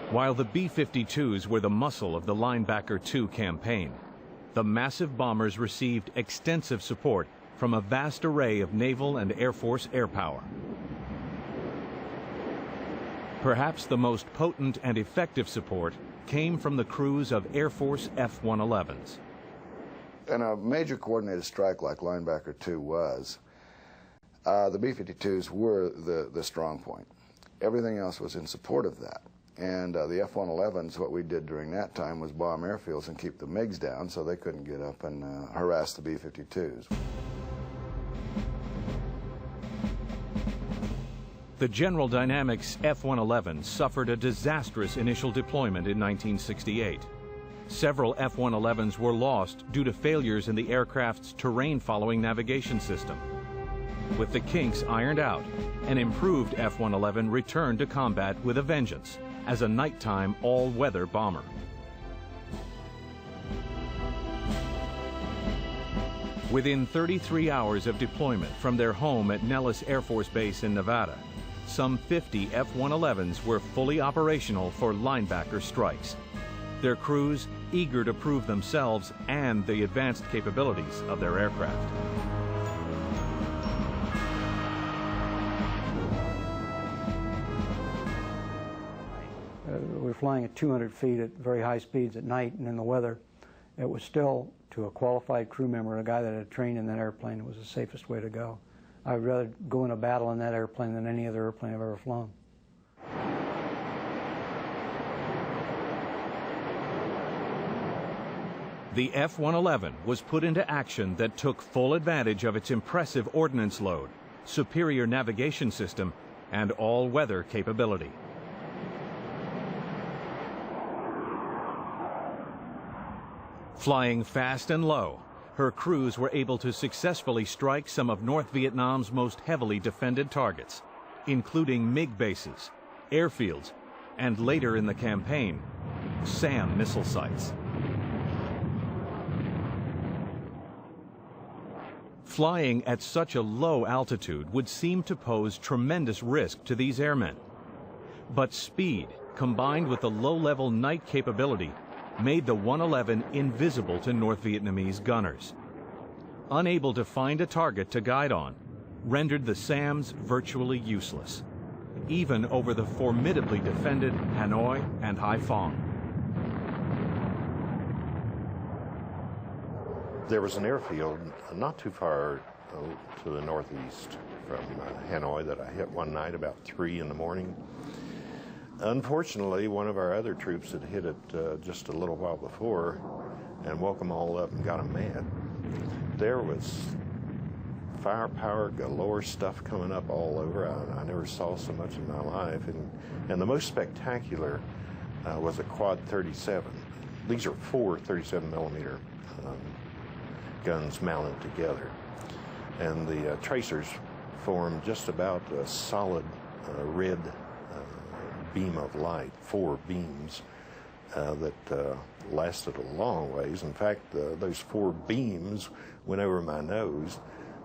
While the B-52s were the muscle of the Linebacker II campaign, the massive bombers received extensive support from a vast array of naval and Air Force air power. Perhaps the most potent and effective support came from the crews of Air Force F-111s. In a major coordinated strike like Linebacker II was, the B-52s were the strong point. Everything else was in support of that. And the F-111s, what we did during that time was bomb airfields and keep the MiGs down so they couldn't get up and harass the B-52s. The General Dynamics F-111 suffered a disastrous initial deployment in 1968. Several F-111s were lost due to failures in the aircraft's terrain-following navigation system. With the kinks ironed out, an improved F-111 returned to combat with a vengeance as a nighttime all-weather bomber. Within 33 hours of deployment from their home at Nellis Air Force Base in Nevada, some 50 F-111s were fully operational for linebacker strikes, their crews eager to prove themselves and the advanced capabilities of their aircraft. We were flying at 200 feet at very high speeds at night, and in the weather, it was still, to a qualified crew member, a guy that had trained in that airplane, it was the safest way to go. I would rather go in a battle in that airplane than any other airplane I've ever flown. The F-111 was put into action that took full advantage of its impressive ordnance load, superior navigation system, and all-weather capability. Flying fast and low, her crews were able to successfully strike some of North Vietnam's most heavily defended targets, including MiG bases, airfields, and later in the campaign, SAM missile sites. Flying at such a low altitude would seem to pose tremendous risk to these airmen. But speed, combined with the low-level night capability, made the 111 invisible to North Vietnamese gunners. Unable to find a target to guide on, rendered the SAMs virtually useless, even over the formidably defended Hanoi and Haiphong. There was an airfield not too far to the northeast from Hanoi that I hit one night about 3 in the morning. Unfortunately, one of our other troops had hit it just a little while before and woke them all up and got them mad. There was firepower galore, stuff coming up all over. I never saw so much in my life. And the most spectacular was a quad 37. These are 4 37 millimeter guns mounted together. And the tracers formed just about a solid red beam of light, 4 beams that lasted a long ways. In fact, those 4 beams went over my nose,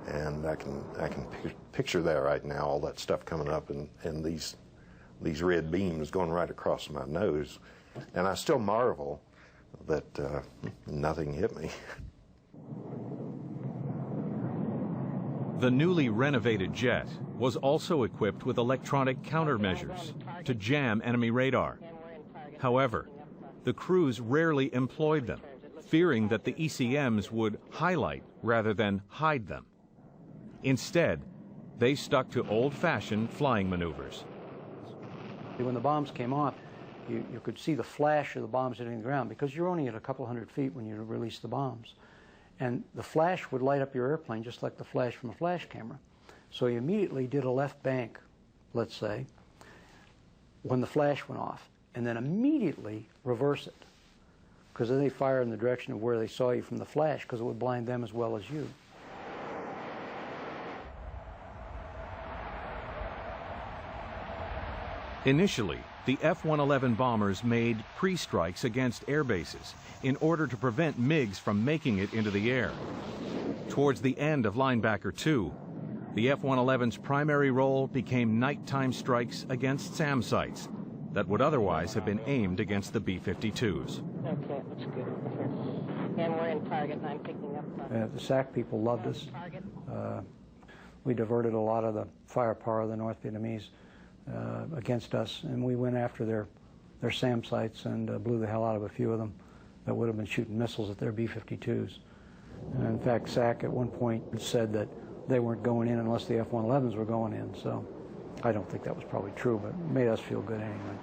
and I can picture that right now, all that stuff coming up, and these red beams going right across my nose. And I still marvel that nothing hit me. The newly renovated jet was also equipped with electronic countermeasures to jam enemy radar. However, the crews rarely employed them, fearing that the ECMs would highlight rather than hide them. Instead, they stuck to old-fashioned flying maneuvers. When the bombs came off, you could see the flash of the bombs hitting the ground, because you're only at a couple hundred feet when you release the bombs. And the flash would light up your airplane just like the flash from a flash camera. So you immediately did a left bank, let's say, when the flash went off, and then immediately reverse it, because then they fire in the direction of where they saw you from the flash, because it would blind them as well as you. Initially, the F-111 bombers made pre-strikes against air bases in order to prevent MiGs from making it into the air. Towards the end of Linebacker II, the F-111's primary role became nighttime strikes against SAM sites, that would otherwise have been aimed against the B-52s. Okay, it looks good over here. And we're in target, and I'm picking up... The SAC people loved us. We diverted a lot of the firepower of the North Vietnamese against us, and we went after their SAM sites and blew the hell out of a few of them that would have been shooting missiles at their B-52s. And in fact, SAC at one point said that they weren't going in unless the F-111s were going in, so I don't think that was probably true, but it made us feel good anyway.